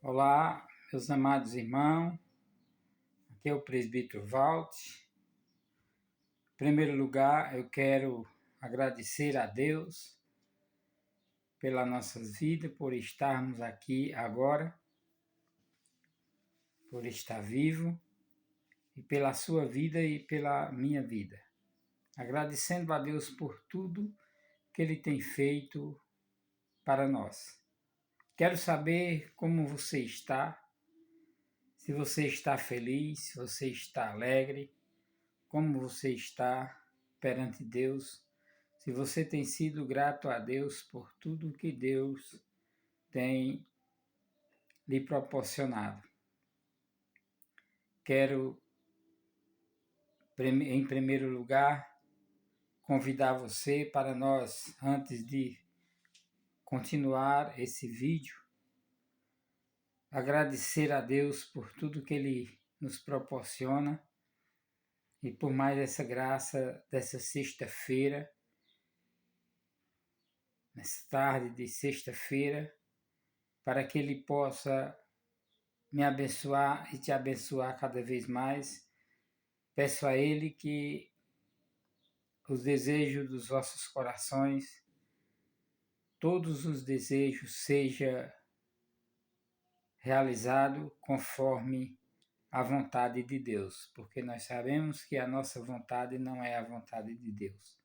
Olá, meus amados irmãos, aqui é o presbítero Walt. Em primeiro lugar, eu quero agradecer a Deus pelas nossas vidas, por estarmos aqui agora, por estar vivo, e pela sua vida e pela minha vida. Agradecendo a Deus por tudo que Ele tem feito para nós. Quero saber como você está, se você está feliz, se você está alegre, como você está perante Deus, se você tem sido grato a Deus por tudo que Deus tem lhe proporcionado. Quero, em primeiro lugar, convidar você para nós, antes de continuar esse vídeo, agradecer a Deus por tudo que Ele nos proporciona e por mais essa graça dessa sexta-feira, nessa tarde de sexta-feira, para que Ele possa me abençoar e te abençoar cada vez mais. Peço a Ele que os desejos dos vossos corações, todos os desejos, seja realizado conforme a vontade de Deus, porque nós sabemos que a nossa vontade não é a vontade de Deus.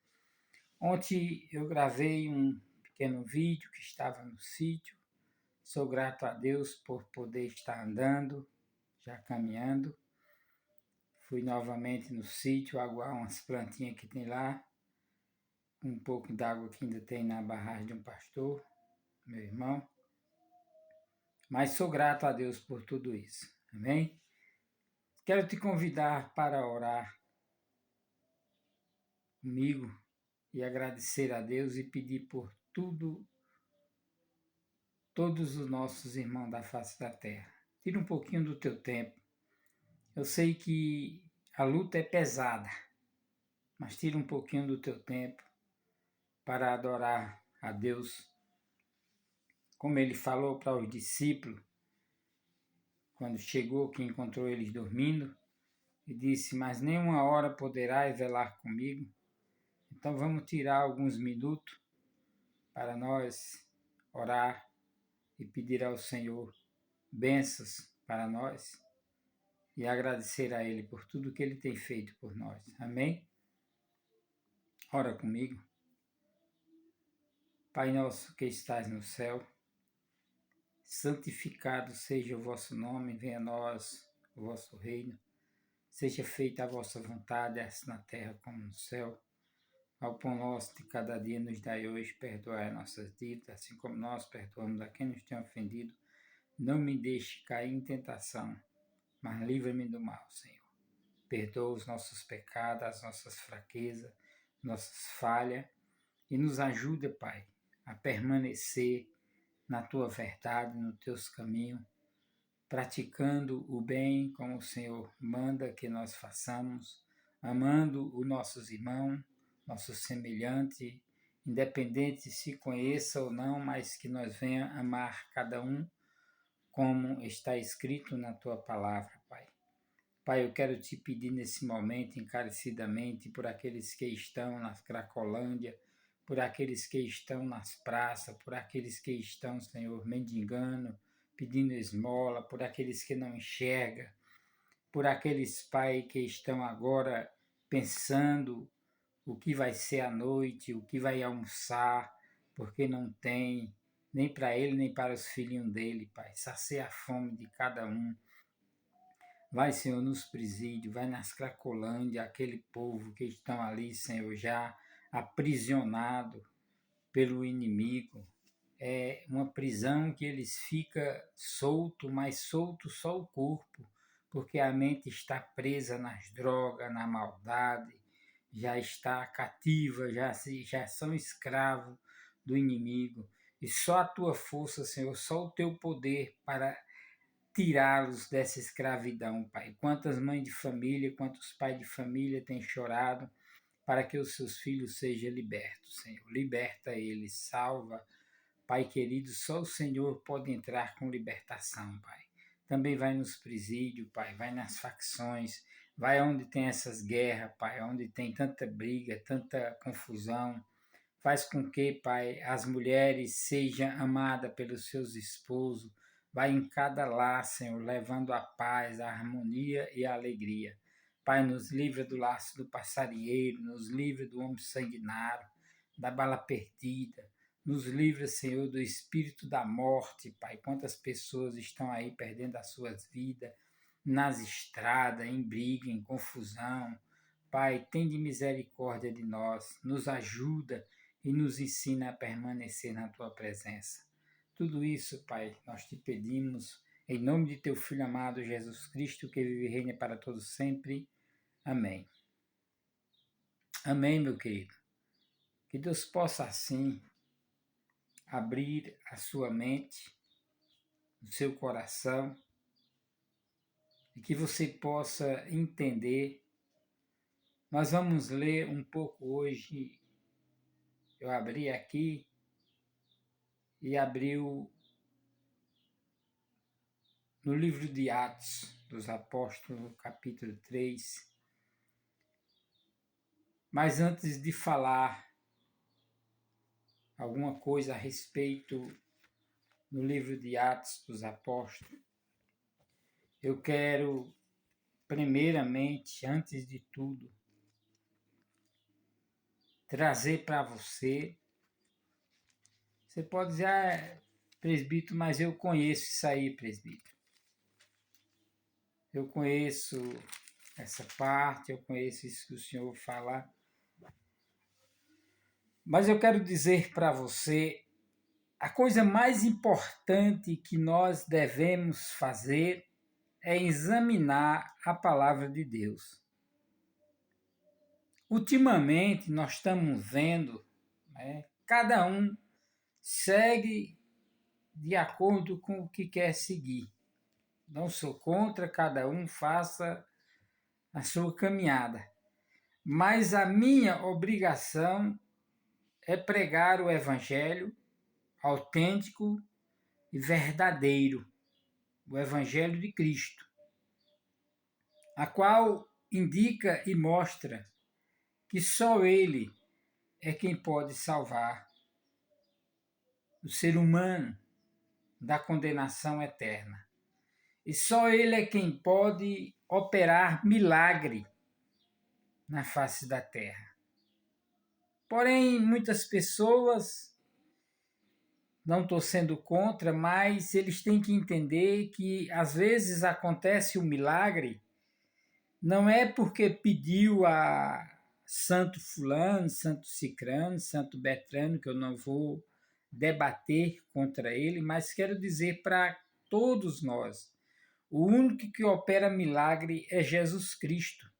Ontem eu gravei um pequeno vídeo que estava no sítio. Sou grato a Deus por poder estar andando, já caminhando. Fui novamente no sítio aguar umas plantinhas que tem lá, um pouco d'água que ainda tem na barragem de um pastor, meu irmão. Mas sou grato a Deus por tudo isso, amém? Quero te convidar para orar comigo e agradecer a Deus e pedir por tudo, todos os nossos irmãos da face da terra. Tira um pouquinho do teu tempo. Eu sei que a luta é pesada, mas tira um pouquinho do teu tempo para adorar a Deus, como Ele falou para os discípulos, quando chegou, que encontrou eles dormindo, e disse: mas nenhuma hora poderás velar comigo. Então vamos tirar alguns minutos para nós orar e pedir ao Senhor bênçãos para nós e agradecer a Ele por tudo que Ele tem feito por nós. Amém? Ora comigo. Pai nosso que estás no céu, santificado seja o vosso nome, venha a nós o vosso reino. Seja feita a vossa vontade, assim na terra como no céu. Ao pão nosso de cada dia nos dai hoje, perdoai nossas dívidas, assim como nós perdoamos a quem nos tem ofendido. Não me deixe cair em tentação, mas livra-me do mal, Senhor. Perdoa os nossos pecados, as nossas fraquezas, nossas falhas, e nos ajuda, Pai, a permanecer na Tua verdade, nos Teus caminhos, praticando o bem como o Senhor manda que nós façamos, amando os nossos irmãos, nossos semelhantes, independente se conheça ou não, mas que nós venhamos amar cada um como está escrito na Tua palavra, Pai. Pai, eu quero te pedir nesse momento encarecidamente por aqueles que estão na Cracolândia, por aqueles que estão nas praças, por aqueles que estão, Senhor, mendigando, pedindo esmola, por aqueles que não enxergam, por aqueles, Pai, que estão agora pensando o que vai ser à noite, o que vai almoçar, porque não tem nem para ele, nem para os filhinhos dele, Pai. Sacia a fome de cada um. Vai, Senhor, nos presídios, vai nas Cracolândia, aquele povo que estão ali, Senhor, já aprisionado pelo inimigo. É uma prisão que eles ficam solto, mas solto só o corpo, porque a mente está presa nas drogas, na maldade, já está cativa, já são escravos do inimigo. E só a tua força, Senhor, só o teu poder para tirá-los dessa escravidão, Pai. Quantas mães de família, quantos pais de família têm chorado para que os seus filhos sejam libertos, Senhor. Liberta eles, salva. Pai querido, só o Senhor pode entrar com libertação, Pai. Também vai nos presídios, Pai, vai nas facções, vai onde tem essas guerras, Pai, onde tem tanta briga, tanta confusão. Faz com que, Pai, as mulheres sejam amadas pelos seus esposos. Vai em cada lar, Senhor, levando a paz, a harmonia e a alegria. Pai, nos livra do laço do passarinheiro, nos livra do homem sanguinário, da bala perdida. Nos livra, Senhor, do espírito da morte, Pai. Quantas pessoas estão aí perdendo as suas vidas nas estradas, em briga, em confusão. Pai, tem de misericórdia de nós, nos ajuda e nos ensina a permanecer na Tua presença. Tudo isso, Pai, nós te pedimos, em nome de Teu Filho amado Jesus Cristo, que vive e reina para todos sempre. Amém. Amém, meu querido. Que Deus possa, assim, abrir a sua mente, o seu coração, e que você possa entender. Nós vamos ler um pouco hoje. Eu abri aqui e abriu no livro de Atos dos Apóstolos, capítulo 3. Mas antes de falar alguma coisa a respeito no livro de Atos dos Apóstolos, eu quero, primeiramente, antes de tudo, trazer para você. Você pode dizer, presbítero, mas eu conheço isso aí, presbítero. Eu conheço essa parte, eu conheço isso que o senhor fala. Mas eu quero dizer para você, a coisa mais importante que nós devemos fazer é examinar a palavra de Deus. Ultimamente, nós estamos vendo, cada um segue de acordo com o que quer seguir. Não sou contra, cada um faça a sua caminhada. Mas a minha obrigação é pregar o evangelho autêntico e verdadeiro, o evangelho de Cristo, a qual indica e mostra que só Ele é quem pode salvar o ser humano da condenação eterna. E só Ele é quem pode operar milagre na face da terra. Porém, muitas pessoas, não estou sendo contra, mas eles têm que entender que às vezes acontece um milagre, não é porque pediu a santo fulano, santo cicrano, santo Betrano, que eu não vou debater contra ele, mas quero dizer para todos nós, o único que opera milagre é Jesus Cristo,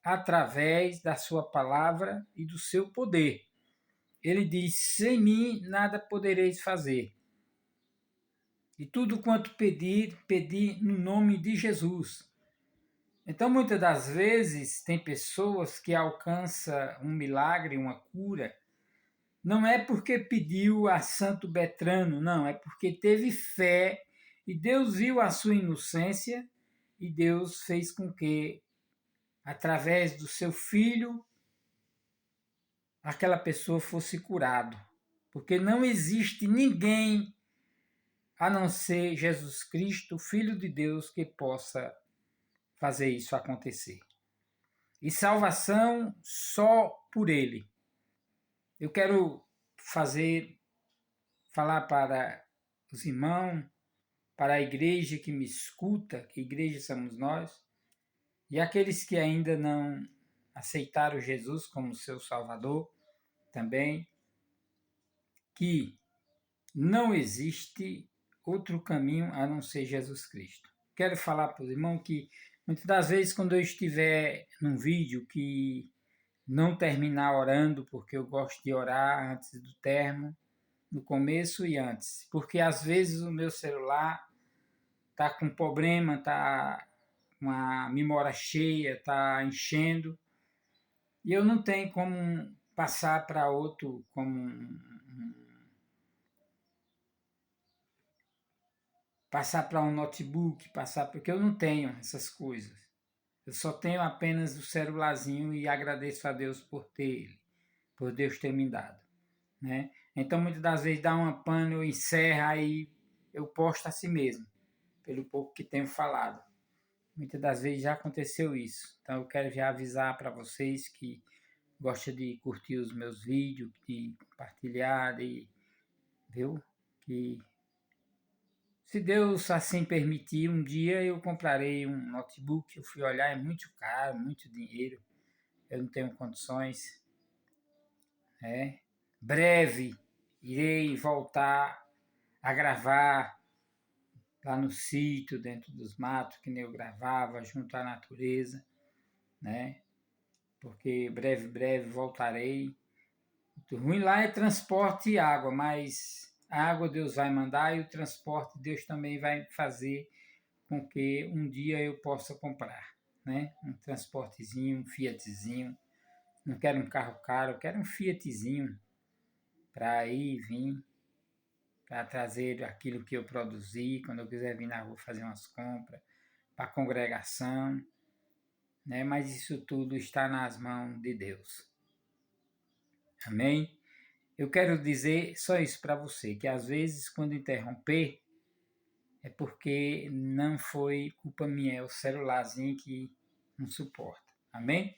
através da sua palavra e do seu poder. Ele diz, sem mim nada podereis fazer. E tudo quanto pedir, pedi no nome de Jesus. Então, muitas das vezes, tem pessoas que alcançam um milagre, uma cura, não é porque pediu a Santo Betrano, não, é porque teve fé e Deus viu a sua inocência e Deus fez com que, através do seu filho, aquela pessoa fosse curado. Porque não existe ninguém a não ser Jesus Cristo, Filho de Deus, que possa fazer isso acontecer. E salvação só por Ele. Eu quero falar para os irmãos, para a igreja que me escuta, que igreja somos nós, e aqueles que ainda não aceitaram Jesus como seu Salvador, também, que não existe outro caminho a não ser Jesus Cristo. Quero falar para os irmãos que muitas das vezes quando eu estiver num vídeo que não terminar orando, porque eu gosto de orar antes do termo, no começo e antes, porque às vezes o meu celular está com problema, está com a memória cheia, está enchendo, E eu não tenho como passar para outro, passar para um notebook, porque eu não tenho essas coisas. Eu só tenho apenas o celularzinho e agradeço a Deus por ter ele, por Deus ter me dado, né? Então, muitas das vezes dá uma pane, eu encerro, aí eu posto a si mesmo, pelo pouco que tenho falado. Muitas das vezes já aconteceu isso. Então, eu quero já avisar para vocês que gostam de curtir os meus vídeos, de compartilhar, viu? Que se Deus assim permitir, um dia eu comprarei um notebook. Eu fui olhar, é muito caro, muito dinheiro. Eu não tenho condições. Né? Breve irei voltar a gravar lá no sítio, dentro dos matos, que nem eu gravava, junto à natureza, né? Porque breve voltarei. O ruim lá é transporte e água, mas a água Deus vai mandar e o transporte Deus também vai fazer com que um dia eu possa comprar, né? Um transportezinho, um Fiatzinho. Não quero um carro caro, eu quero um Fiatzinho para ir e vir, para trazer aquilo que eu produzi, quando eu quiser vir na rua fazer umas compras, para a congregação, né? Mas isso tudo está nas mãos de Deus. Amém? Eu quero dizer só isso para você, que às vezes quando interromper, é porque não foi culpa minha, é o celularzinho que não suporta. Amém?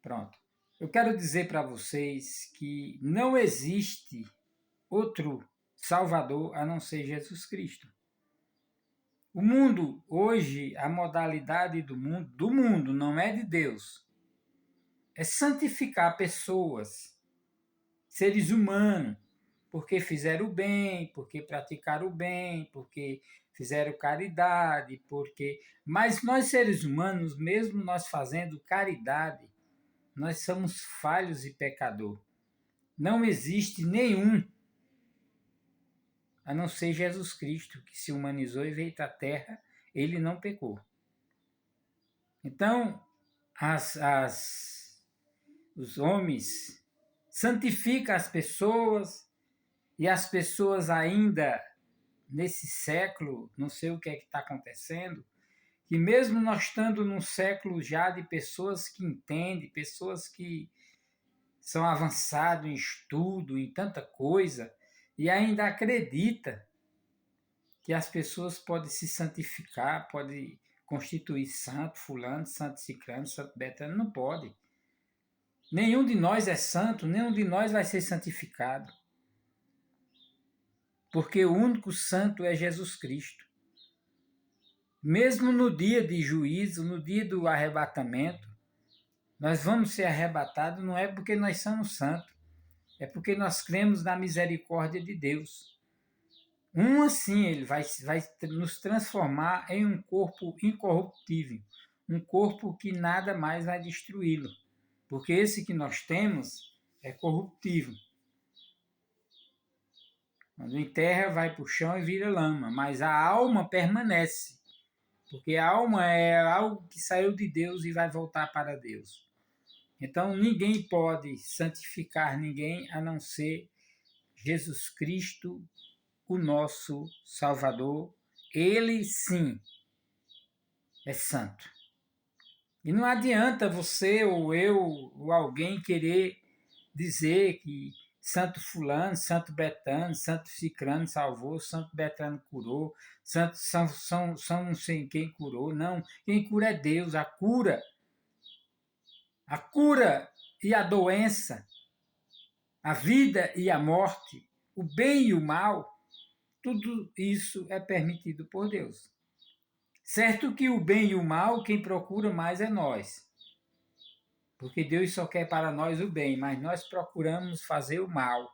Pronto. Eu quero dizer para vocês que não existe outro Salvador a não ser Jesus Cristo. O mundo, hoje, a modalidade do mundo, não é de Deus, é santificar pessoas, seres humanos, porque fizeram o bem, porque praticaram o bem, porque fizeram caridade, Mas nós seres humanos, mesmo nós fazendo caridade, nós somos falhos e pecador. Não existe nenhum, a não ser Jesus Cristo, que se humanizou e veio para a terra, ele não pecou. Então, os homens santificam as pessoas, e as pessoas ainda, nesse século, não sei o que é que está acontecendo, que mesmo nós estando num século já de pessoas que entendem, pessoas que são avançados em estudo, em tanta coisa, e ainda acredita que as pessoas podem se santificar, podem constituir santo fulano, santo ciclano, santo betano, não pode. Nenhum de nós é santo, nenhum de nós vai ser santificado. Porque o único santo é Jesus Cristo. Mesmo no dia de juízo, no dia do arrebatamento, nós vamos ser arrebatados não é porque nós somos santos, é porque nós cremos na misericórdia de Deus. Assim, ele vai nos transformar em um corpo incorruptível, um corpo que nada mais vai destruí-lo, porque esse que nós temos é corruptível. Quando enterra, vai para o chão e vira lama, mas a alma permanece, porque a alma é algo que saiu de Deus e vai voltar para Deus. Então, ninguém pode santificar ninguém a não ser Jesus Cristo, o nosso Salvador. Ele sim é santo. E não adianta você ou eu ou alguém querer dizer que santo fulano, santo betano, santo ciclano salvou, santo betano curou, santo são não sei quem curou. Não, quem cura é Deus. A cura e a doença, a vida e a morte, o bem e o mal, tudo isso é permitido por Deus. Certo que o bem e o mal, quem procura mais é nós. Porque Deus só quer para nós o bem, mas nós procuramos fazer o mal.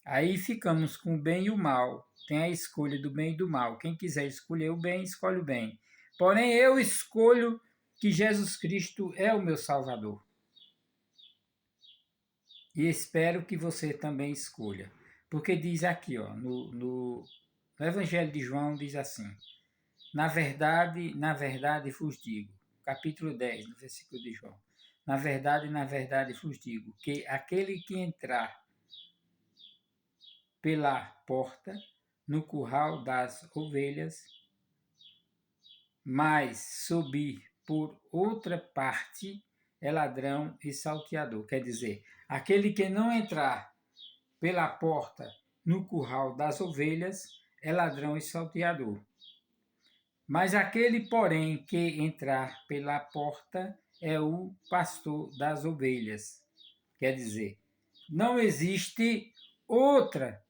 Aí ficamos com o bem e o mal. Tem a escolha do bem e do mal. Quem quiser escolher o bem, escolhe o bem. Porém, eu escolho que Jesus Cristo é o meu Salvador. E espero que você também escolha. Porque diz aqui, ó, no Evangelho de João, diz assim: na verdade vos digo, capítulo 10, no versículo de João. na verdade vos digo, que aquele que entrar pela porta no curral das ovelhas, mas subir por outra parte é ladrão e salteador. Quer dizer, aquele que não entrar pela porta no curral das ovelhas é ladrão e salteador. Mas aquele, porém, que entrar pela porta é o pastor das ovelhas. Quer dizer, não existe outra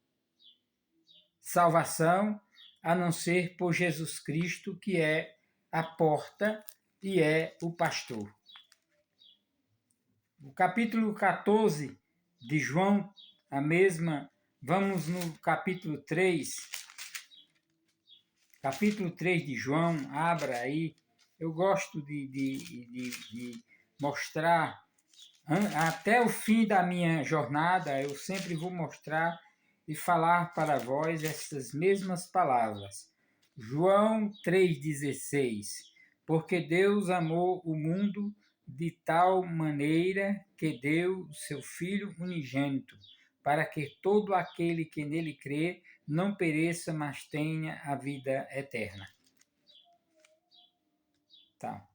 salvação a não ser por Jesus Cristo, que é a porta e é o pastor. O capítulo 14 de João, a mesma, vamos no capítulo 3. Capítulo 3 de João, abra aí. Eu gosto de mostrar, até o fim da minha jornada, eu sempre vou mostrar e falar para vós essas mesmas palavras. João 3,16. Porque Deus amou o mundo de tal maneira que deu o seu Filho unigênito, para que todo aquele que nele crê não pereça, mas tenha a vida eterna. Tá.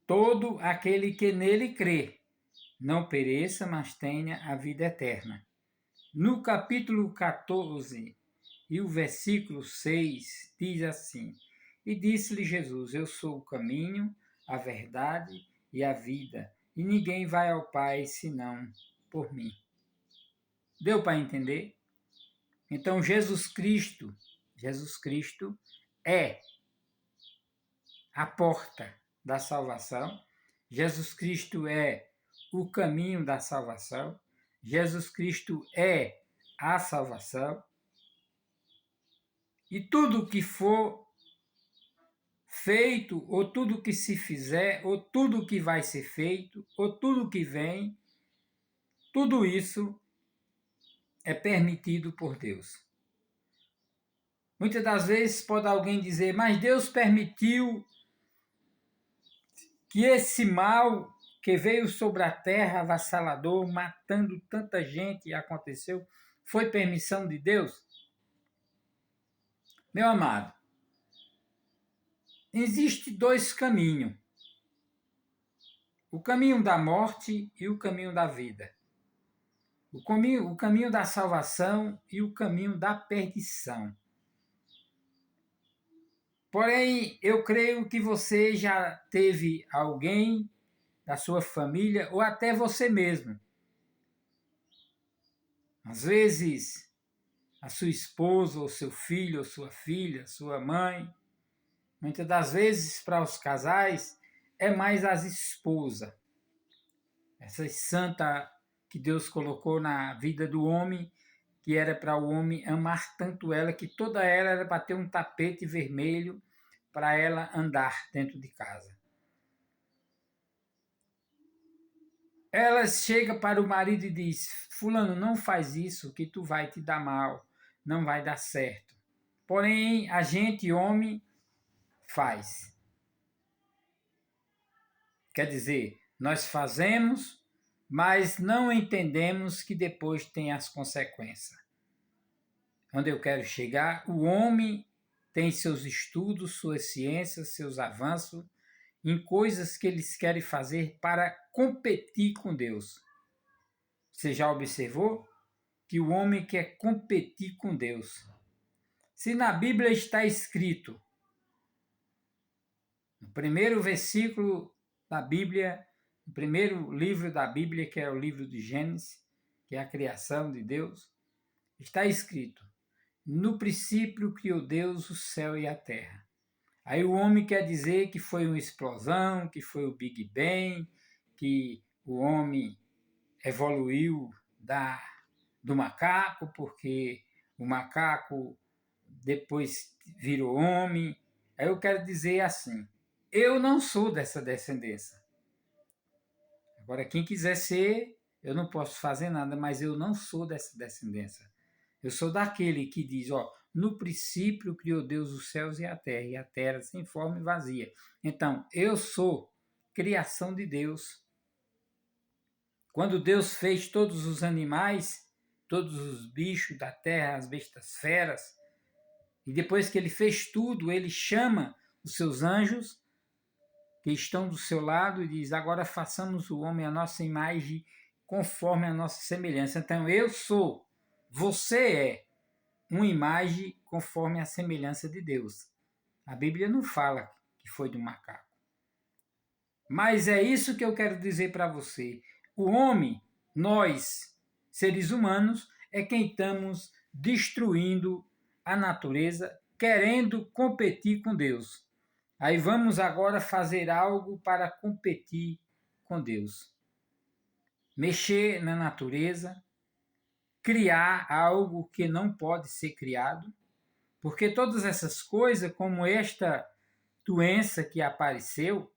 Todo aquele que nele crê não pereça, mas tenha a vida eterna. No capítulo 14 e o versículo 6 diz assim: E disse-lhe Jesus: Eu sou o caminho, a verdade e a vida, e ninguém vai ao Pai senão por mim. Deu para entender? Então Jesus Cristo é a porta da salvação. Jesus Cristo é o caminho da salvação. Jesus Cristo é a salvação. E tudo que for feito, ou tudo que se fizer, ou tudo que vai ser feito, ou tudo que vem, tudo isso é permitido por Deus. Muitas das vezes pode alguém dizer, mas Deus permitiu que esse mal que veio sobre a terra avassalador, matando tanta gente, aconteceu, foi permissão de Deus? Meu amado, existe dois caminhos. O caminho da morte e o caminho da vida. O caminho da salvação e o caminho da perdição. Porém, eu creio que você já teve alguém da sua família ou até você mesmo. Às vezes, a sua esposa, ou seu filho, ou sua filha, sua mãe. Muitas das vezes, para os casais, é mais as esposas. Essa santa que Deus colocou na vida do homem, que era para o homem amar tanto ela, que toda ela era para ter um tapete vermelho para ela andar dentro de casa. Ela chega para o marido e diz, fulano, não faz isso que tu vai te dar mal, não vai dar certo. Porém, a gente, homem, faz. Quer dizer, nós fazemos, mas não entendemos que depois tem as consequências. Onde eu quero chegar, o homem tem seus estudos, suas ciências, seus avanços em coisas que eles querem fazer para competir com Deus. Você já observou que o homem quer competir com Deus? Se na Bíblia está escrito, no primeiro versículo da Bíblia, no primeiro livro da Bíblia, que é o livro de Gênesis, que é a criação de Deus, está escrito, no princípio criou Deus o céu e a terra. Aí o homem quer dizer que foi uma explosão, que foi o Big Bang, que o homem evoluiu do macaco, porque o macaco depois virou homem. Aí eu quero dizer assim, eu não sou dessa descendência. Agora, quem quiser ser, eu não posso fazer nada, mas eu não sou dessa descendência. Eu sou daquele que diz, no princípio criou Deus os céus e a terra sem forma e vazia. Então, eu sou criação de Deus. Quando Deus fez todos os animais, todos os bichos da terra, as bestas feras, e depois que ele fez tudo, ele chama os seus anjos que estão do seu lado e diz: agora façamos o homem à nossa imagem, conforme a nossa semelhança. Então eu sou, você é uma imagem conforme a semelhança de Deus. A Bíblia não fala que foi de um macaco. Mas é isso que eu quero dizer para você. O homem, nós, seres humanos, é quem estamos destruindo a natureza, querendo competir com Deus. Aí vamos agora fazer algo para competir com Deus. Mexer na natureza, criar algo que não pode ser criado, porque todas essas coisas, como esta doença que apareceu,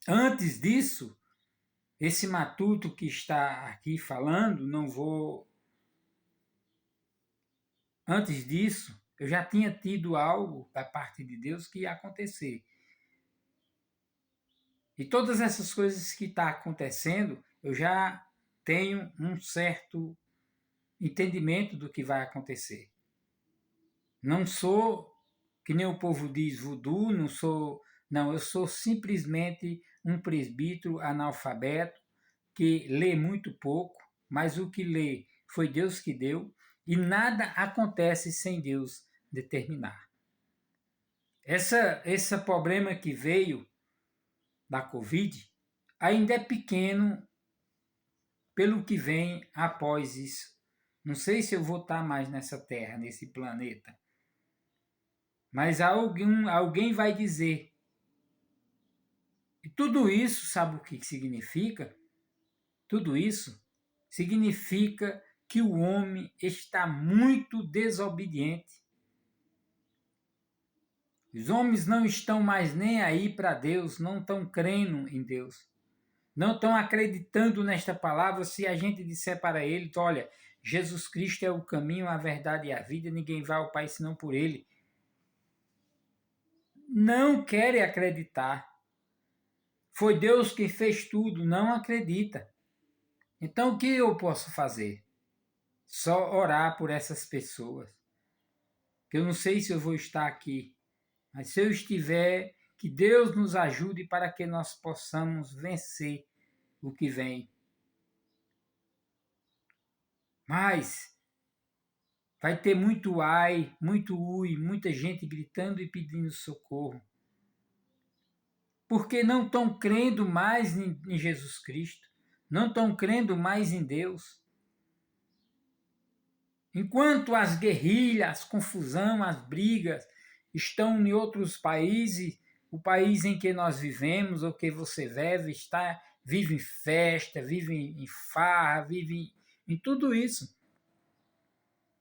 antes disso, esse matuto que está aqui falando, não vou... Antes disso, eu já tinha tido algo da parte de Deus que ia acontecer. E todas essas coisas que estão acontecendo, eu já tenho um certo entendimento do que vai acontecer. Não sou, que nem o povo diz, voodoo, não, eu sou simplesmente um presbítero analfabeto que lê muito pouco, mas o que lê foi Deus que deu, e nada acontece sem Deus determinar. Esse problema que veio da Covid ainda é pequeno pelo que vem após isso. Não sei se eu vou estar mais nessa Terra, nesse planeta. Mas alguém vai dizer. E tudo isso, sabe o que significa? Tudo isso significa que o homem está muito desobediente. Os homens não estão mais nem aí para Deus, não estão crendo em Deus. Não estão acreditando nesta palavra se a gente disser para eles: olha, Jesus Cristo é o caminho, a verdade e a vida, ninguém vai ao Pai senão por Ele. Não querem acreditar. Foi Deus que fez tudo, não acredita. Então o que eu posso fazer? Só orar por essas pessoas. Que eu não sei se eu vou estar aqui, mas se eu estiver, que Deus nos ajude para que nós possamos vencer o que vem. Mas vai ter muito ai, muito ui, muita gente gritando e pedindo socorro. Porque não estão crendo mais em Jesus Cristo. Não estão crendo mais em Deus. Enquanto as guerrilhas, as confusão, as brigas estão em outros países, o país em que nós vivemos, ou que você vive em festa, vive em farra, vive em tudo isso.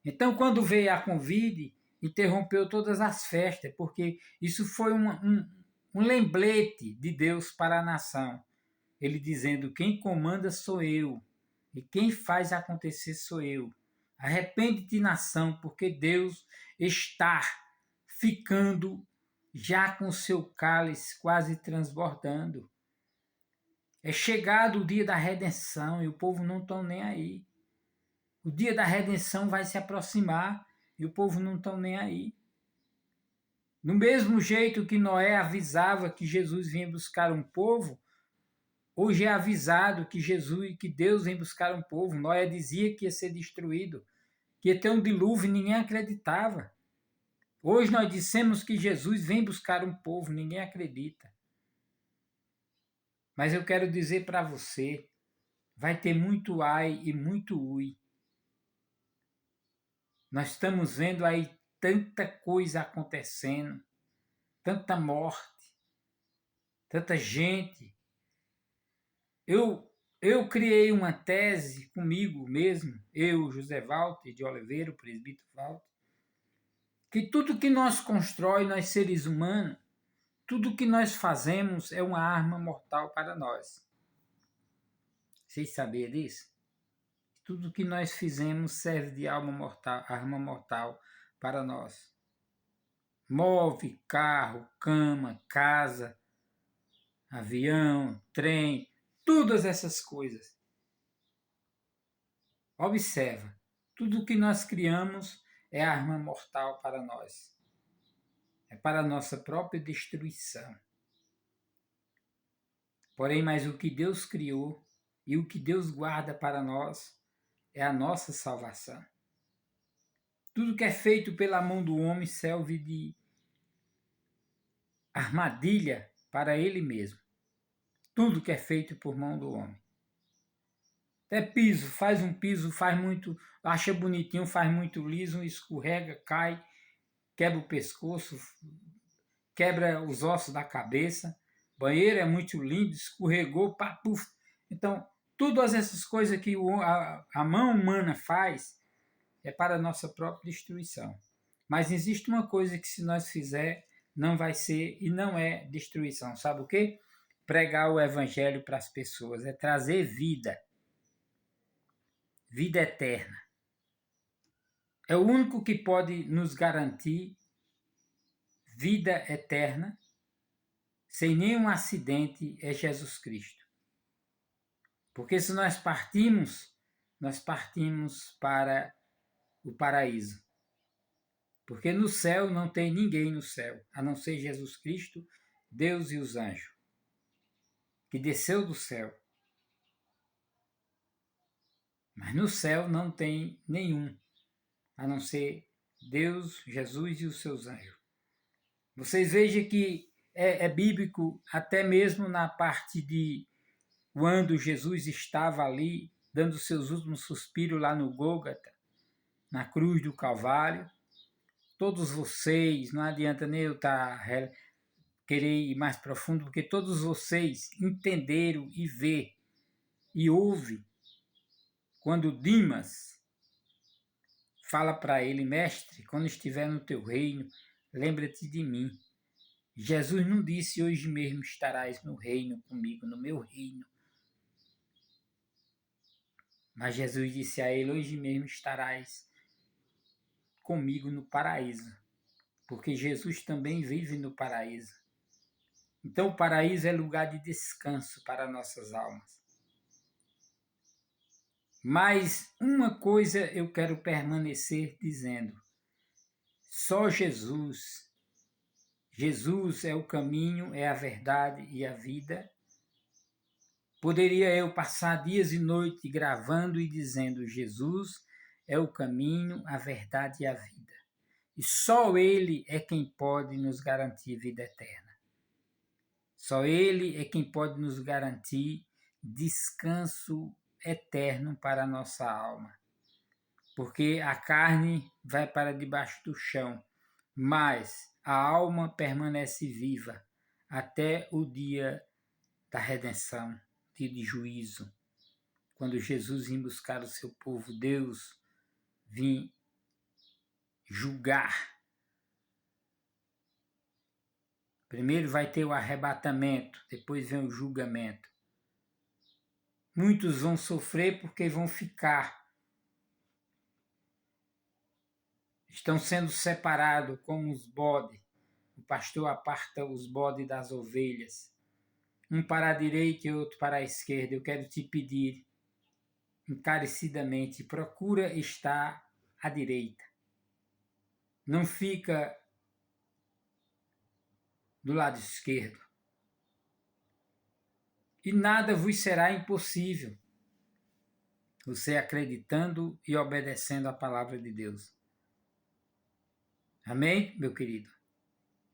Então, quando veio a Covid, interrompeu todas as festas, porque isso foi um lembrete de Deus para a nação. Ele dizendo: quem comanda sou eu, e quem faz acontecer sou eu. Arrepende-te, nação, porque Deus está ficando já com seu cálice quase transbordando. É chegado o dia da redenção e o povo não está nem aí. O dia da redenção vai se aproximar e o povo não está nem aí. Do mesmo jeito que Noé avisava que Jesus vinha buscar um povo, hoje é avisado que Deus vem buscar um povo. Noé dizia que ia ser destruído, que ia ter um dilúvio e ninguém acreditava. Hoje nós dissemos que Jesus vem buscar um povo, ninguém acredita. Mas eu quero dizer para você, vai ter muito ai e muito ui. Nós estamos vendo aí tanta coisa acontecendo, tanta morte, tanta gente. Eu criei uma tese comigo mesmo, eu, José Walter de Oliveira, o presbítero Walter, que tudo que nós constrói, nós seres humanos, tudo que nós fazemos é uma arma mortal para nós. Vocês sabiam disso? Tudo que nós fizemos serve de arma mortal para nós. Móvel, carro, cama, casa. avião, trem, todas essas coisas. Observa, tudo que nós criamos é arma mortal para nós. É para a nossa própria destruição. Porém, mas o que Deus criou e o que Deus guarda para nós é a nossa salvação. Tudo que é feito pela mão do homem serve de armadilha para ele mesmo. Tudo que é feito por mão do homem. Até piso, faz um piso, faz muito, acha bonitinho, faz muito liso, escorrega, cai, quebra o pescoço, quebra os ossos da cabeça. Banheiro é muito lindo, escorregou, pá, puf. Então, todas essas coisas que a mão humana faz é para a nossa própria destruição. Mas existe uma coisa que se nós fizer, não vai ser e não é destruição. Sabe o quê? Pregar o evangelho para as pessoas, é trazer vida. Vida eterna. É o único que pode nos garantir vida eterna sem nenhum acidente, é Jesus Cristo. Porque se nós partimos para o paraíso. Porque no céu não tem ninguém no céu, a não ser Jesus Cristo, Deus e os anjos, que desceu do céu. Mas no céu não tem nenhum, a não ser Deus, Jesus e os seus anjos. Vocês vejam que é bíblico até mesmo na parte de quando Jesus estava ali, dando seus últimos suspiros lá no Gólgota, na cruz do Calvário. Todos vocês, não adianta nem eu querer ir mais profundo, porque todos vocês entenderam e vê e ouve quando Dimas fala para ele, mestre, quando estiver no teu reino, lembra-te de mim. Jesus não disse, hoje mesmo estarás no reino comigo, no meu reino. Mas Jesus disse a ele, hoje mesmo estarás comigo no paraíso. Porque Jesus também vive no paraíso. Então o paraíso é lugar de descanso para nossas almas. Mas uma coisa eu quero permanecer dizendo. Só Jesus. Jesus é o caminho, é a verdade e a vida. Poderia eu passar dias e noites gravando e dizendo Jesus é o caminho, a verdade e a vida. E só Ele é quem pode nos garantir vida eterna. Só Ele é quem pode nos garantir descanso eterno para a nossa alma. Porque a carne vai para debaixo do chão, mas a alma permanece viva até o dia da redenção, dia de juízo. Quando Jesus vem buscar o seu povo, Deus vem julgar. Primeiro vai ter o arrebatamento, depois vem o julgamento. Muitos vão sofrer porque vão ficar. Estão sendo separados como os bodes. O pastor aparta os bodes das ovelhas. Um para a direita e outro para a esquerda. Eu quero te pedir, encarecidamente, procura estar à direita. Não fica do lado esquerdo. E nada vos será impossível, você acreditando e obedecendo a palavra de Deus. Amém, meu querido?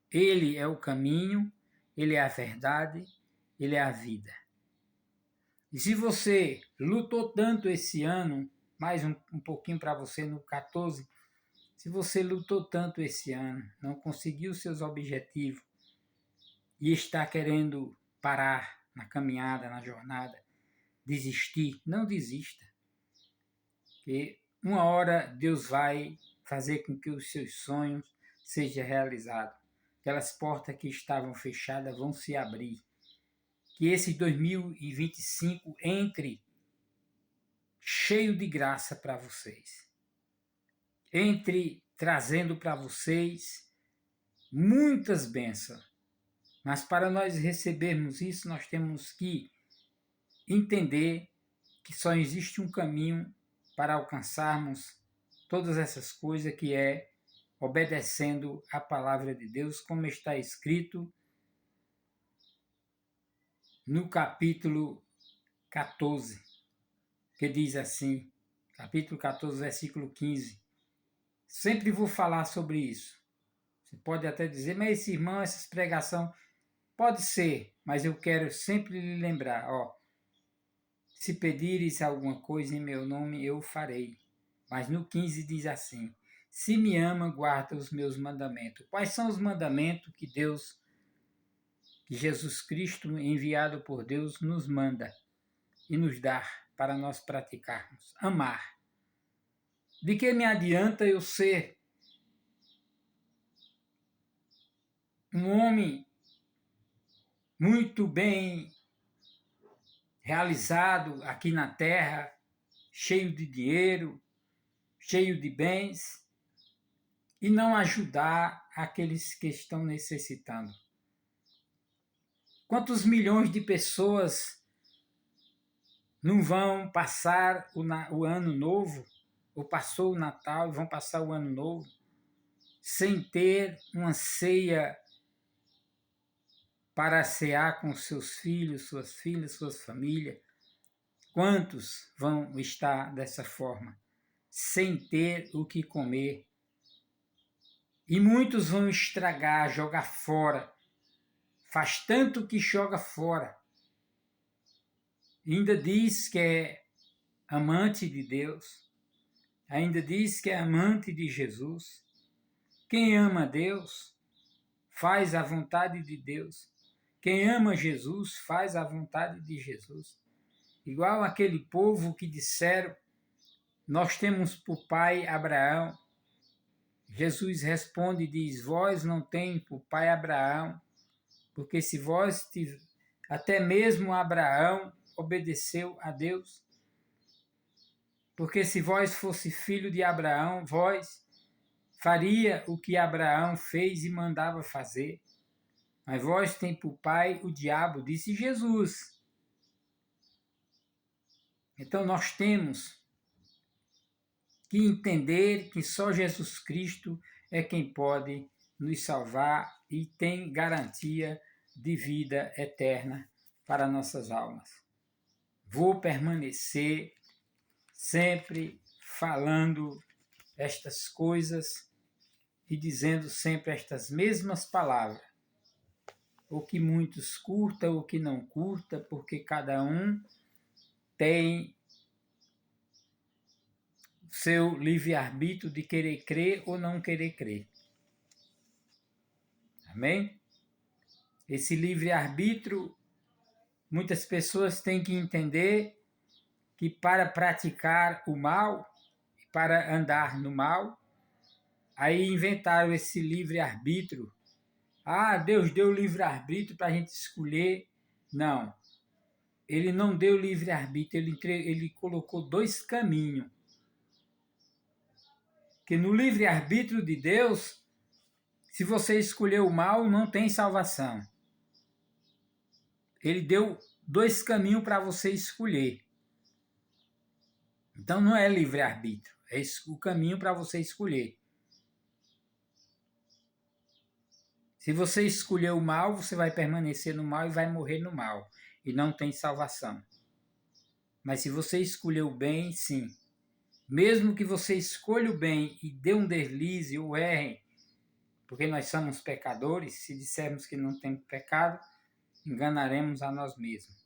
Ele é o caminho, Ele é a verdade, Ele é a vida. E se você lutou tanto esse ano, mais um pouquinho para você no 14, se você lutou tanto esse ano, não conseguiu seus objetivos e está querendo parar na caminhada, na jornada, desistir, não desista. Porque uma hora Deus vai fazer com que os seus sonhos sejam realizados. Aquelas portas que estavam fechadas vão se abrir. Que esse 2025 entre cheio de graça para vocês. Entre trazendo para vocês muitas bênçãos. Mas para nós recebermos isso, nós temos que entender que só existe um caminho para alcançarmos todas essas coisas, que é obedecendo a palavra de Deus, como está escrito no capítulo 14, que diz assim, capítulo 14, versículo 15. Sempre vou falar sobre isso. Você pode até dizer, mas esse irmão, essa pregação, pode ser, mas eu quero sempre lhe lembrar, se pedires alguma coisa em meu nome, eu farei. Mas no 15 diz assim, se me ama, guarda os meus mandamentos. Quais são os mandamentos que Jesus Cristo, enviado por Deus, nos manda e nos dá para nós praticarmos? Amar. De que me adianta eu ser um homem muito bem realizado aqui na terra, cheio de dinheiro, cheio de bens, e não ajudar aqueles que estão necessitando? Quantos milhões de pessoas não vão passar o ano novo, ou passou o Natal e vão passar o ano novo, sem ter uma ceia para cear com seus filhos, suas filhas, suas famílias? Quantos vão estar dessa forma, sem ter o que comer? E muitos vão estragar, jogar fora. Faz tanto que joga fora. Ainda diz que é amante de Deus. Ainda diz que é amante de Jesus. Quem ama Deus faz a vontade de Deus. Quem ama Jesus faz a vontade de Jesus. Igual aquele povo que disseram, nós temos por pai Abraão. Jesus responde e diz, vós não tem por pai Abraão, porque se vós até mesmo Abraão obedeceu a Deus, porque se vós fosse filho de Abraão, vós faria o que Abraão fez e mandava fazer. Mas vós tem por pai o diabo, disse Jesus. Então nós temos que entender que só Jesus Cristo é quem pode nos salvar e tem garantia de vida eterna para nossas almas. Vou permanecer sempre falando estas coisas e dizendo sempre estas mesmas palavras. O que muitos curta, o que não curta, porque cada um tem seu livre-arbítrio de querer crer ou não querer crer. Amém? Esse livre-arbítrio, muitas pessoas têm que entender que para praticar o mal, para andar no mal, aí inventaram esse livre-arbítrio. Deus deu livre-arbítrio para a gente escolher. Não. Ele não deu livre-arbítrio, ele colocou dois caminhos. Que no livre-arbítrio de Deus, se você escolher o mal, não tem salvação. Ele deu dois caminhos para você escolher. Então não é livre-arbítrio, é o caminho para você escolher. Se você escolher o mal, você vai permanecer no mal e vai morrer no mal. E não tem salvação. Mas se você escolher o bem, sim. Mesmo que você escolha o bem e dê um deslize ou erre, porque nós somos pecadores, se dissermos que não temos pecado, enganaremos a nós mesmos.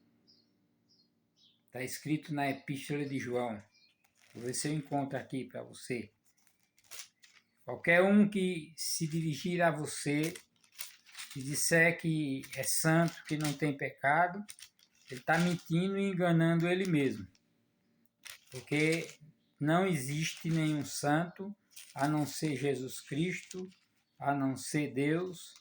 Está escrito na Epístola de João. Vou ver se eu encontro aqui para você. Qualquer um que se dirigir a você e disser que é santo, que não tem pecado, ele está mentindo e enganando ele mesmo. Porque não existe nenhum santo, a não ser Jesus Cristo, a não ser Deus.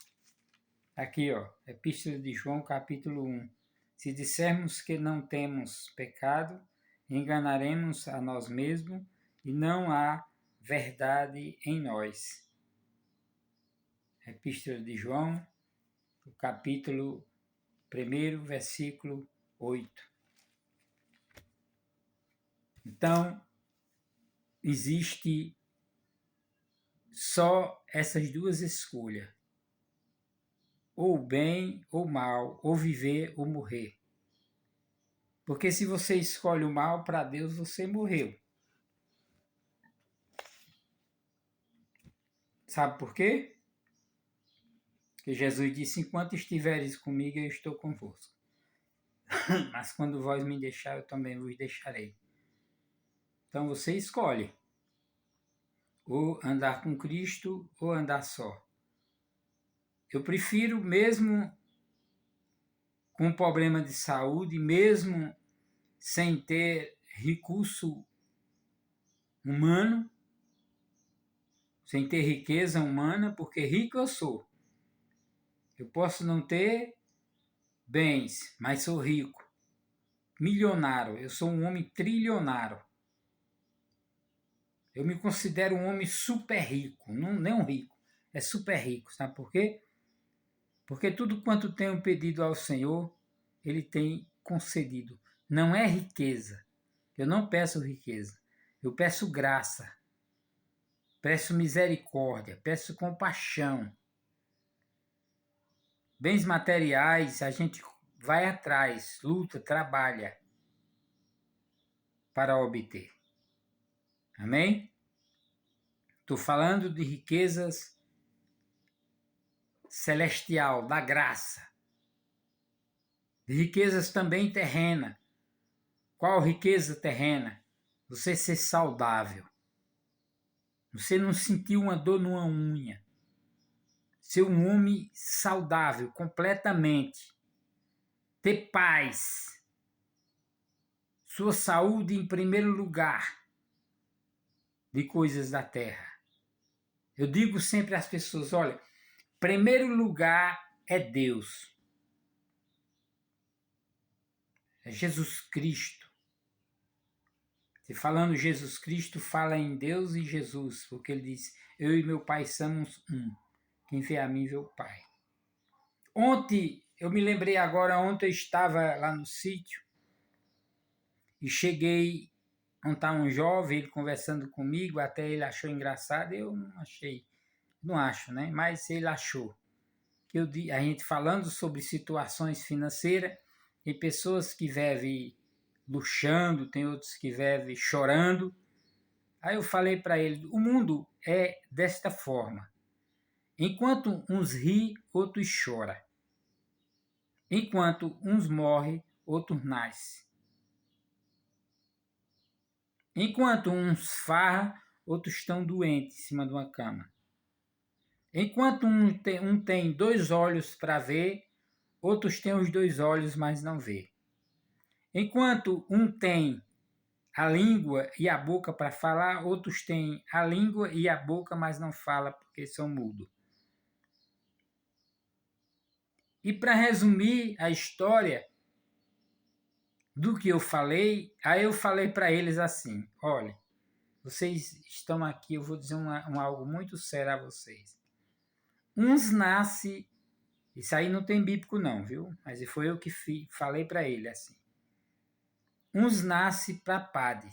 Aqui, Epístola de João, capítulo 1. Se dissermos que não temos pecado, enganaremos a nós mesmos e não há verdade em nós. Epístola de João, o capítulo 1, versículo 8. Então, existe só essas duas escolhas: ou bem ou mal, ou viver ou morrer. Porque se você escolhe o mal, para Deus você morreu. Sabe por quê? Porque Jesus disse: enquanto estiveres comigo, eu estou convosco. Mas quando vós me deixar, eu também vos deixarei. Então você escolhe: ou andar com Cristo ou andar só. Eu prefiro, mesmo com problema de saúde, mesmo sem ter recurso humano, sem ter riqueza humana, porque rico eu sou. Eu posso não ter bens, mas sou rico. Milionário, eu sou um homem trilionário. Eu me considero um homem super rico, não rico, é super rico, sabe por quê? Porque tudo quanto tenho pedido ao Senhor, Ele tem concedido. Não é riqueza, eu não peço riqueza, eu peço graça, peço misericórdia, peço compaixão. Bens materiais, a gente vai atrás, luta, trabalha para obter. Amém? Estou falando de riquezas celestial, da graça. De riquezas também terrena. Qual riqueza terrena? Você ser saudável. Você não sentir uma dor numa unha. Ser um homem saudável completamente. Ter paz. Sua saúde em primeiro lugar de coisas da terra. Eu digo sempre às pessoas, olha, primeiro lugar é Deus. É Jesus Cristo. Se falando Jesus Cristo, fala em Deus e Jesus, porque ele diz, eu e meu Pai somos um. Quem vê a mim vê o Pai. Ontem, eu me lembrei agora, ontem eu estava lá no sítio e cheguei a estar um jovem, ele conversando comigo, até ele achou engraçado, eu não achei, não acho, né? Mas ele achou. A gente falando sobre situações financeiras, tem pessoas que vivem luxando, tem outros que vivem chorando. Aí eu falei para ele, o mundo é desta forma. Enquanto uns ri, outros choram. Enquanto uns morrem, outros nascem. Enquanto uns farram, outros estão doentes em cima de uma cama. Enquanto um tem 2 olhos para ver, outros têm os 2 olhos, mas não vê. Enquanto um tem a língua e a boca para falar, outros têm a língua e a boca, mas não falam porque são mudos. E para resumir a história do que eu falei, aí eu falei para eles assim, olha, vocês estão aqui, eu vou dizer algo muito sério a vocês. Uns nascem, isso aí não tem bíblico não, viu? Mas foi eu que falei para ele assim. Uns nascem para padre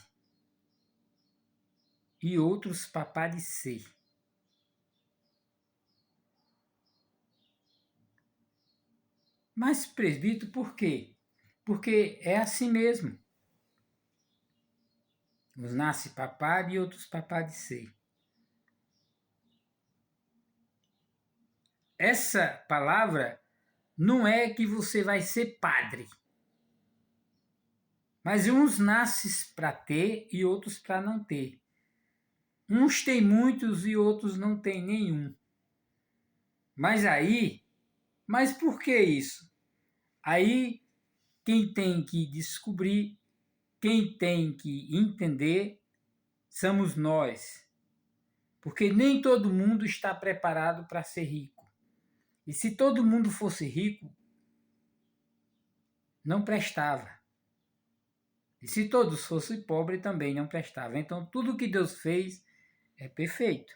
e outros para padecer. Mas, presbítero, por quê? Porque é assim mesmo. Uns nascem para padre e outros para padecer. Essa palavra não é que você vai ser padre. Mas uns nascem para ter e outros para não ter. Uns têm muitos e outros não têm nenhum. Mas por que isso? Aí quem tem que descobrir, quem tem que entender, somos nós. Porque nem todo mundo está preparado para ser rico. E se todo mundo fosse rico, não prestava. E se todos fossem pobres, também não prestava. Então, tudo que Deus fez é perfeito.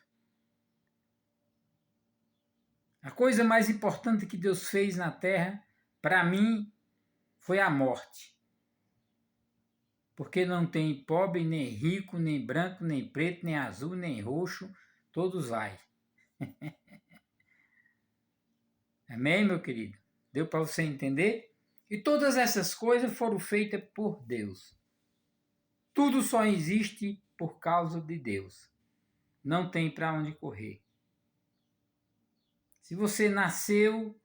A coisa mais importante que Deus fez na terra, para mim, foi a morte. Porque não tem pobre, nem rico, nem branco, nem preto, nem azul, nem roxo, todos vai. Amém, meu querido? Deu para você entender? E todas essas coisas foram feitas por Deus. Tudo só existe por causa de Deus. Não tem para onde correr. Se você nasceu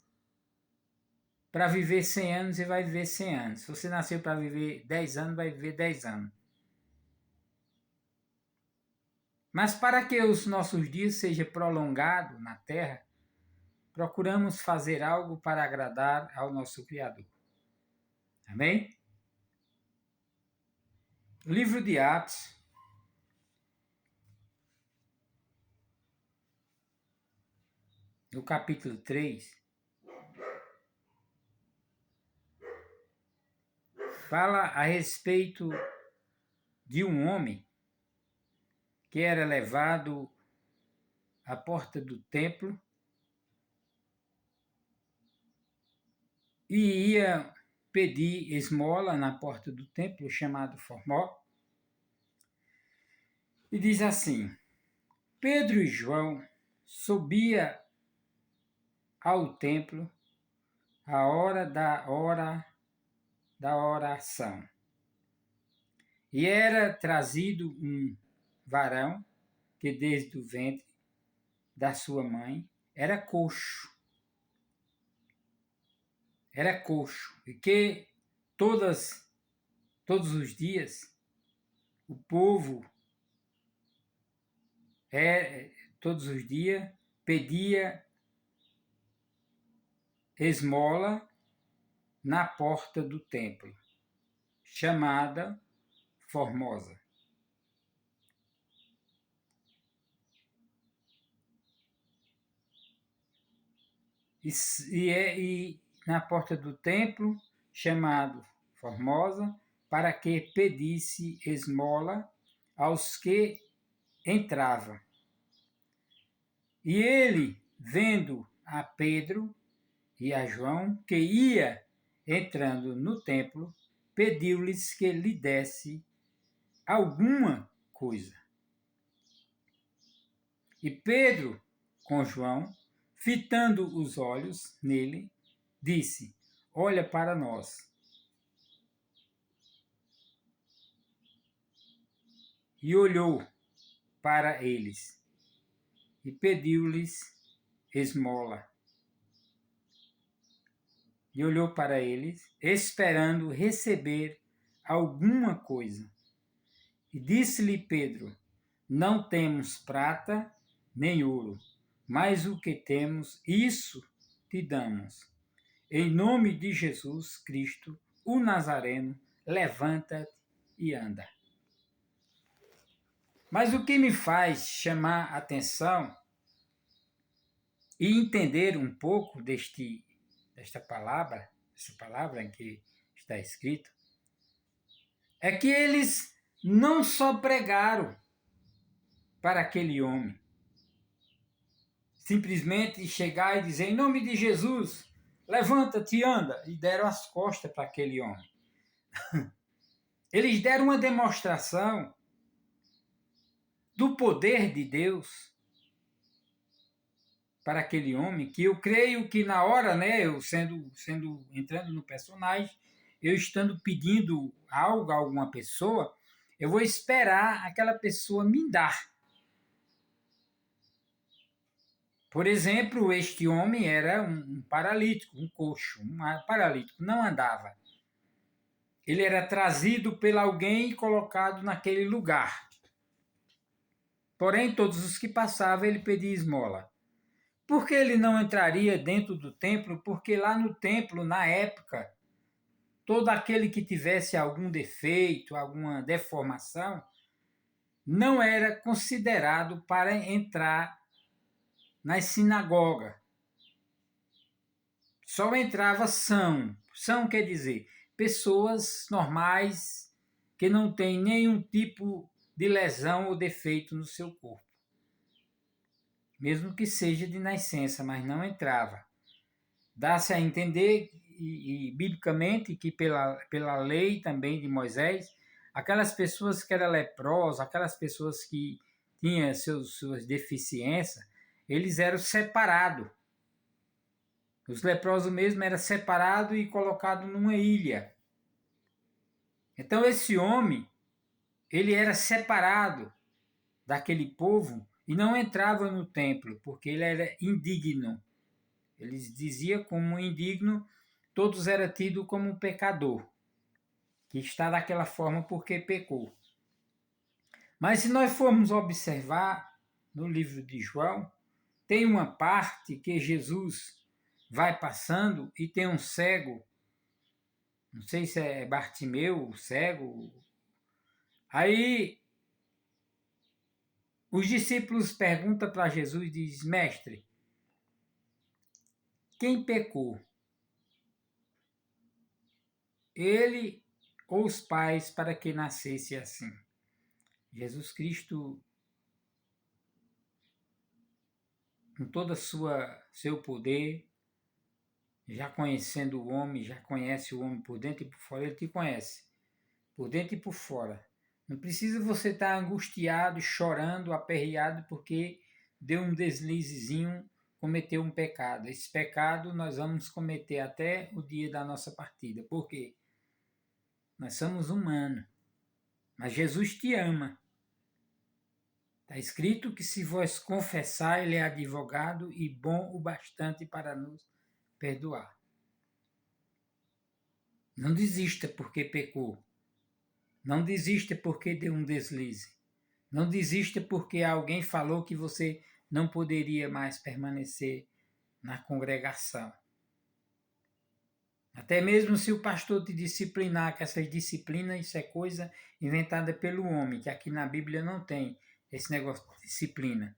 para viver 100 anos, você vai viver 100 anos. Se você nasceu para viver 10 anos, vai viver 10 anos. Mas para que os nossos dias sejam prolongados na terra, procuramos fazer algo para agradar ao nosso Criador. Amém? O livro de Atos, no capítulo 3, fala a respeito de um homem que era levado à porta do templo e ia pedir esmola na porta do templo, chamado Formó. E diz assim: Pedro e João subia ao templo à hora da oração. E era trazido um varão que desde o ventre da sua mãe era coxo. E que todos os dias o povo todos os dias pedia esmola na porta do templo, chamada Formosa. E na porta do templo, chamado Formosa, para que pedisse esmola aos que entravam. E ele, vendo a Pedro e a João, que ia entrando no templo, pediu-lhes que lhe desse alguma coisa. E Pedro, com João, fitando os olhos nele, disse: Olha para nós. E olhou para eles e pediu-lhes esmola. E olhou para eles, esperando receber alguma coisa. E disse-lhe Pedro: Não temos prata nem ouro, mas o que temos, isso te damos. Em nome de Jesus Cristo, o Nazareno, levanta-te e anda. Mas o que me faz chamar a atenção e entender um pouco desta palavra, essa palavra em que está escrito, é que eles não só pregaram para aquele homem, simplesmente chegar e dizer, em nome de Jesus, levanta-te e anda, e deram as costas para aquele homem. Eles deram uma demonstração do poder de Deus para aquele homem, que eu creio que na hora, né, eu entrando no personagem, eu estando pedindo algo a alguma pessoa, eu vou esperar aquela pessoa me dar. Por exemplo, este homem era um paralítico, um coxo, um paralítico, não andava. Ele era trazido por alguém e colocado naquele lugar. Porém, todos os que passavam, ele pedia esmola. Por que ele não entraria dentro do templo? Porque lá no templo, na época, todo aquele que tivesse algum defeito, alguma deformação, não era considerado para entrar nas sinagogas. Só entrava são. São quer dizer pessoas normais que não têm nenhum tipo de lesão ou defeito no seu corpo. mesmo que seja de nascença, mas não entrava. Dá-se a entender, e biblicamente, que pela lei também de Moisés, aquelas pessoas que eram leprosas, aquelas pessoas que tinham suas deficiências, eles eram separados. Os leprosos mesmo eram separados e colocados numa ilha. Então esse homem, ele era separado daquele povo e não entrava no templo, porque ele era indigno. Eles diziam como indigno, todos eram tidos como um pecador, que está daquela forma porque pecou. Mas se nós formos observar no livro de João, tem uma parte que Jesus vai passando e tem um cego, não sei se é Bartimeu, o cego. Aí os discípulos perguntam para Jesus e dizem: Mestre, quem pecou? Ele ou os pais para que nascesse assim? Jesus Cristo, com todo seu poder, já conhecendo o homem, já conhece o homem por dentro e por fora, ele te conhece, por dentro e por fora. Não precisa você estar angustiado, chorando, aperreado, porque deu um deslizezinho, cometeu um pecado. Esse pecado nós vamos cometer até o dia da nossa partida. Por quê? Nós somos humanos, mas Jesus te ama. Está escrito que se vós confessar, ele é advogado e bom o bastante para nos perdoar. Não desista porque pecou. Não desista porque deu um deslize. Não desista porque alguém falou que você não poderia mais permanecer na congregação. Até mesmo se o pastor te disciplinar, que essas disciplinas, isso é coisa inventada pelo homem, que aqui na Bíblia não tem esse negócio de disciplina.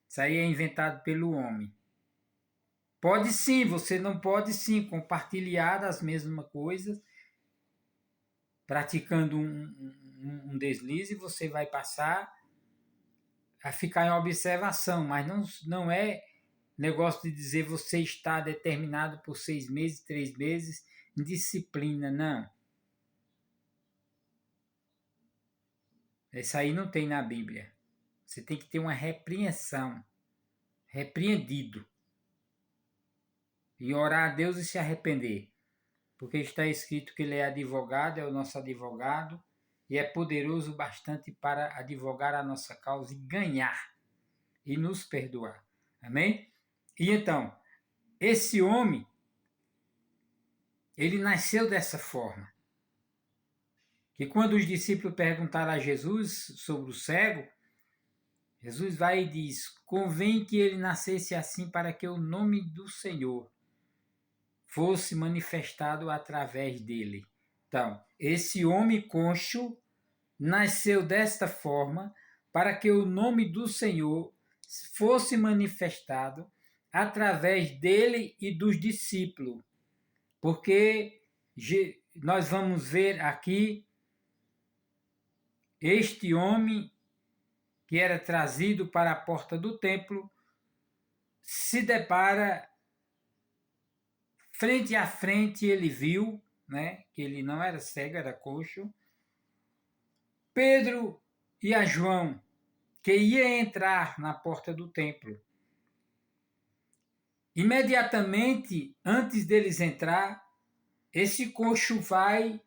Isso aí é inventado pelo homem. Pode sim, você não pode sim compartilhar as mesmas coisas, praticando um deslize, você vai passar a ficar em observação, mas não é negócio de dizer você está determinado por 6 meses, 3 meses, em disciplina, não. Isso aí não tem na Bíblia. Você tem que ter uma repreensão, repreendido, e orar a Deus e se arrepender, porque está escrito que ele é advogado, é o nosso advogado, e é poderoso bastante para advogar a nossa causa e ganhar, e nos perdoar. Amém? E então, esse homem, ele nasceu dessa forma. Que quando os discípulos perguntaram a Jesus sobre o cego, Jesus vai e diz: convém que ele nascesse assim para que o nome do Senhor fosse manifestado através dele. Então, esse homem coxo nasceu desta forma para que o nome do Senhor fosse manifestado através dele e dos discípulos. Porque nós vamos ver aqui este homem que era trazido para a porta do templo se depara frente a frente, ele viu, né, que ele não era cego, era coxo, Pedro e a João, que ia entrar na porta do templo. Imediatamente, antes deles entrar, esse coxo vai,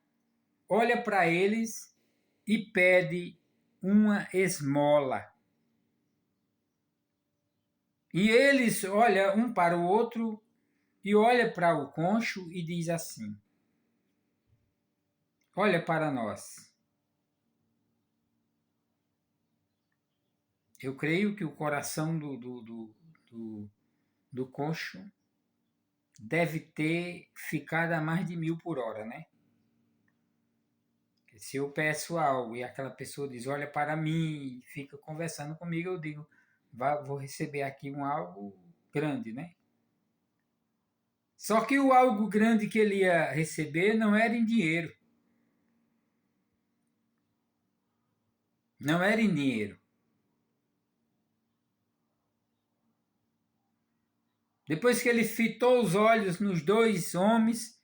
olha para eles e pede uma esmola. E eles olham um para o outro e olha para o coxo e diz assim: olha para nós. Eu creio que o coração do coxo deve ter ficado a mais de 1000 por hora, né? Se eu peço algo e aquela pessoa diz, olha para mim, e fica conversando comigo, eu digo, vou receber aqui um algo grande, né? Só que o algo grande que ele ia receber não era em dinheiro. Não era em dinheiro. Depois que ele fitou os olhos nos dois homens,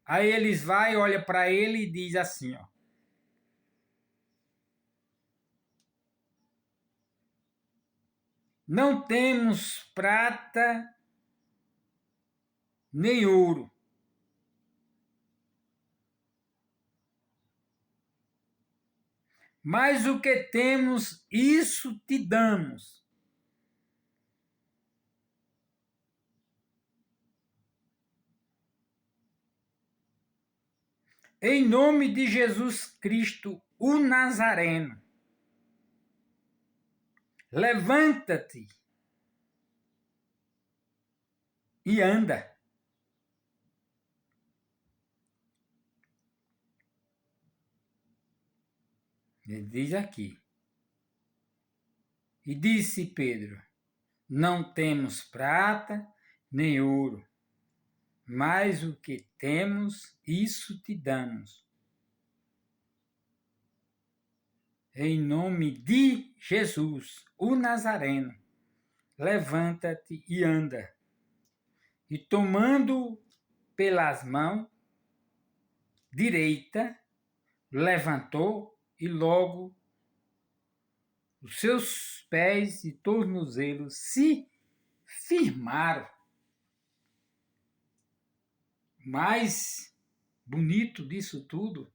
aí eles vai, olha para ele e diz assim, ó. Não temos prata nem ouro, mas o que temos, isso te damos. Em nome de Jesus Cristo, o Nazareno, levanta-te e anda. Ele diz aqui. E disse Pedro, não temos prata nem ouro, mas o que temos, isso te damos. Em nome de Jesus, o Nazareno, levanta-te e anda. E tomando pelas mãos direita, levantou e logo os seus pés e tornozelos se firmaram. Mais bonito disso tudo,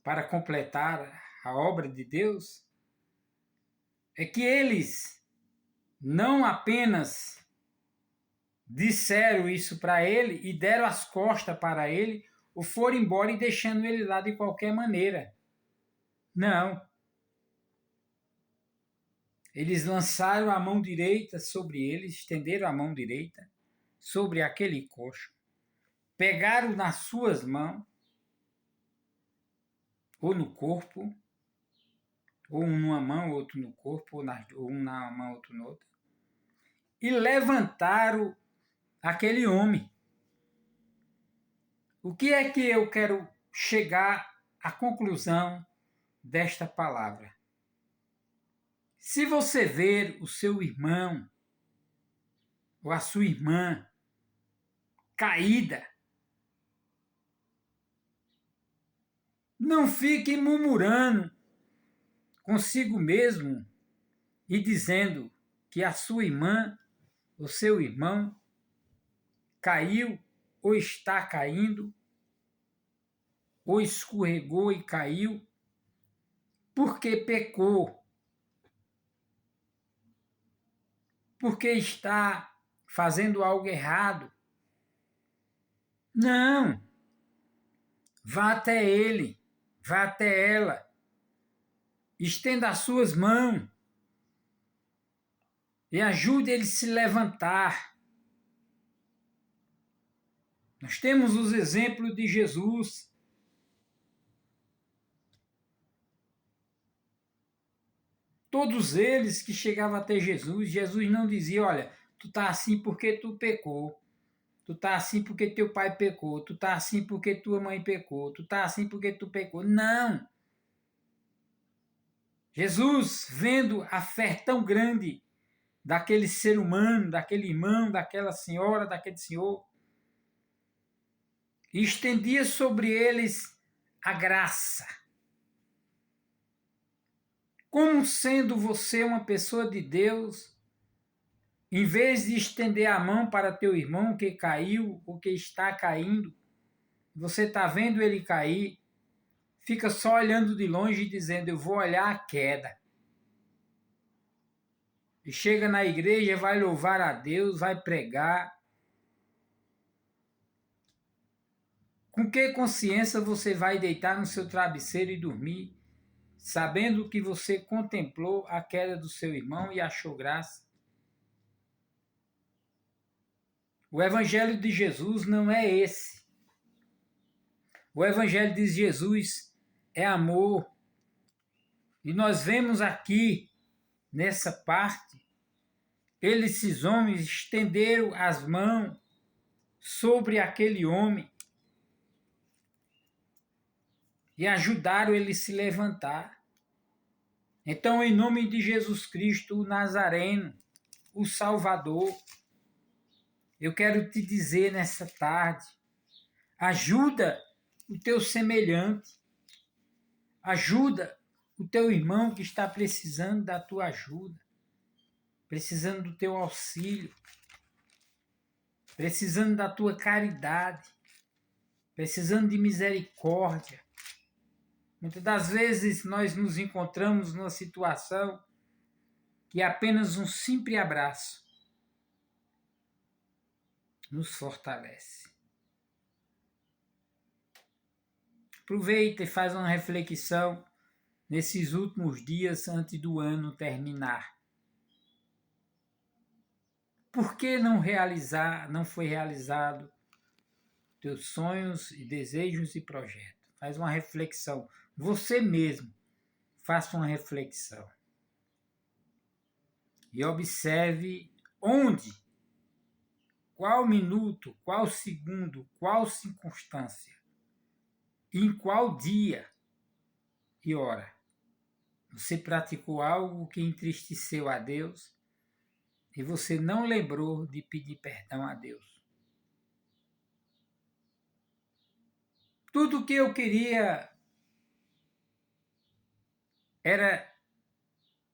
para completar a obra de Deus, é que eles não apenas disseram isso para ele e deram as costas para ele, ou foram embora e deixando ele lá de qualquer maneira. Não. Eles lançaram a mão direita sobre ele, estenderam a mão direita sobre aquele coxo, pegaram nas suas mãos, ou no corpo, ou um numa mão, outro no corpo, ou um na mão, outro na outra, e levantaram aquele homem. O que é que eu quero chegar à conclusão desta palavra? Se você ver o seu irmão ou a sua irmã caída, não fique murmurando consigo mesmo e dizendo que a sua irmã, o seu irmão, caiu ou está caindo, ou escorregou e caiu, porque pecou, porque está fazendo algo errado. Não! Vá até ele, vá até ela, estenda as suas mãos e ajude ele a se levantar. Nós temos os exemplos de Jesus. Todos eles que chegavam até Jesus, Jesus não dizia, olha, tu está assim porque tu pecou, tu está assim porque teu pai pecou, tu está assim porque tua mãe pecou, tu está assim porque tu pecou. Não! Jesus, vendo a fé tão grande daquele ser humano, daquele irmão, daquela senhora, daquele senhor, e estendia sobre eles a graça. Como sendo você uma pessoa de Deus, em vez de estender a mão para teu irmão que caiu ou que está caindo, você está vendo ele cair, fica só olhando de longe e dizendo, eu vou olhar a queda. E chega na igreja, vai louvar a Deus, vai pregar. Com que consciência você vai deitar no seu travesseiro e dormir, sabendo que você contemplou a queda do seu irmão e achou graça? O evangelho de Jesus não é esse. O evangelho de Jesus é amor. E nós vemos aqui, nessa parte, esses homens estenderam as mãos sobre aquele homem e ajudaram ele a se levantar. Então, em nome de Jesus Cristo, o Nazareno, o Salvador. Eu quero te dizer nessa tarde, ajuda o teu semelhante, ajuda o teu irmão que está precisando da tua ajuda, precisando do teu auxílio, precisando da tua caridade, precisando de misericórdia. Muitas das vezes nós nos encontramos numa situação que apenas um simples abraço nos fortalece. Aproveita e faz uma reflexão nesses últimos dias antes do ano terminar. Por que não foi realizado teus sonhos e desejos e projetos? Faz uma reflexão. Você mesmo faça uma reflexão. E observe onde, qual minuto, qual segundo, qual circunstância, em qual dia e hora você praticou algo que entristeceu a Deus e você não lembrou de pedir perdão a Deus. Tudo que eu queria era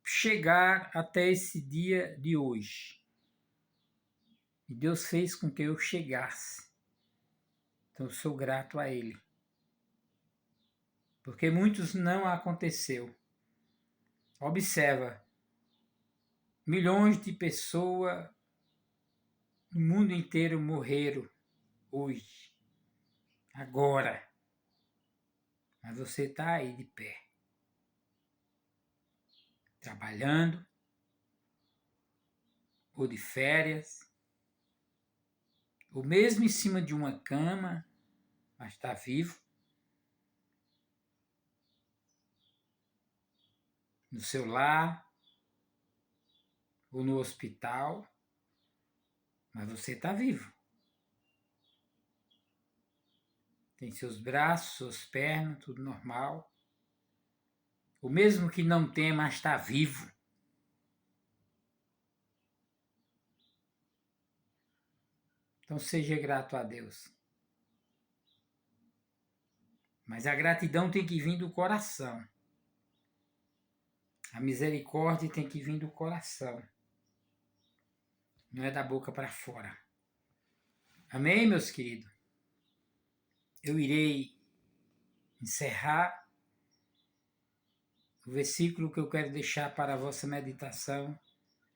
chegar até esse dia de hoje. E Deus fez com que eu chegasse. Então eu sou grato a Ele. Porque muitos não aconteceu. Observa, milhões de pessoas no mundo inteiro morreram hoje, agora. Mas você está aí de pé, trabalhando, ou de férias, ou mesmo em cima de uma cama, mas está vivo. No seu lar, ou no hospital, mas você está vivo. Tem seus braços, suas pernas, tudo normal. O mesmo que não tem, mas está vivo. Então seja grato a Deus. Mas a gratidão tem que vir do coração. A misericórdia tem que vir do coração. Não é da boca para fora. Amém, meus queridos? Eu irei encerrar. O versículo que eu quero deixar para a vossa meditação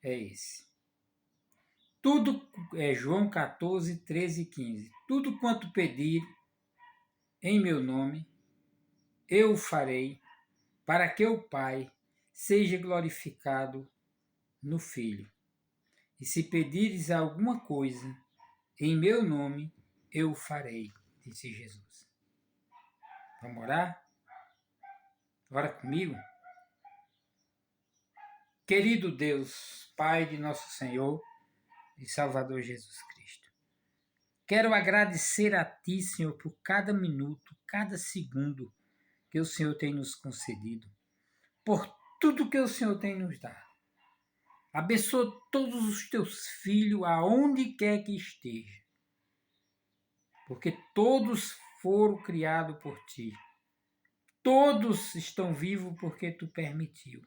é esse. João 14, 13 e 15. Tudo quanto pedir em meu nome, eu o farei, para que o Pai seja glorificado no Filho. E se pedires alguma coisa em meu nome, eu o farei, disse Jesus. Vamos orar? Ora comigo. Querido Deus, Pai de nosso Senhor e Salvador Jesus Cristo, quero agradecer a Ti, Senhor, por cada minuto, cada segundo que o Senhor tem nos concedido, por tudo que o Senhor tem nos dado. Abençoa todos os Teus filhos, aonde quer que estejam, porque todos foram criados por Ti. Todos estão vivos porque Tu permitiu.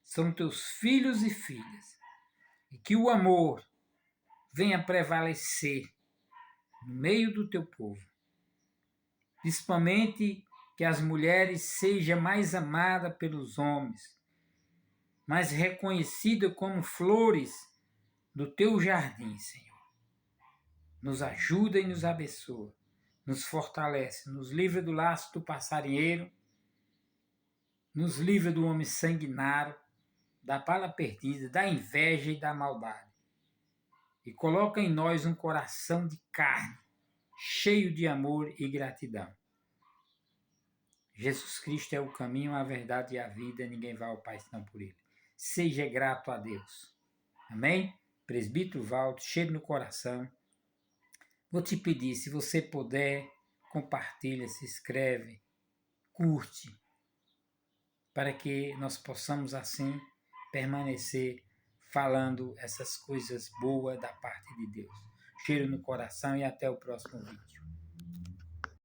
São Teus filhos e filhas. E que o amor venha prevalecer no meio do Teu povo. Principalmente que as mulheres sejam mais amadas pelos homens, mais reconhecidas como flores do Teu jardim, Senhor. Nos ajuda e nos abençoa, nos fortalece, nos livra do laço do passarinheiro, nos livra do homem sanguinário, da bala perdida, da inveja e da maldade. E coloca em nós um coração de carne, cheio de amor e gratidão. Jesus Cristo é o caminho, a verdade e a vida, ninguém vai ao Pai senão por Ele. Seja grato a Deus. Amém? Presbítero Valdo, cheio no coração. Vou te pedir, se você puder, compartilha, se inscreve, curte, para que nós possamos assim permanecer falando essas coisas boas da parte de Deus. Cheiro no coração e até o próximo vídeo.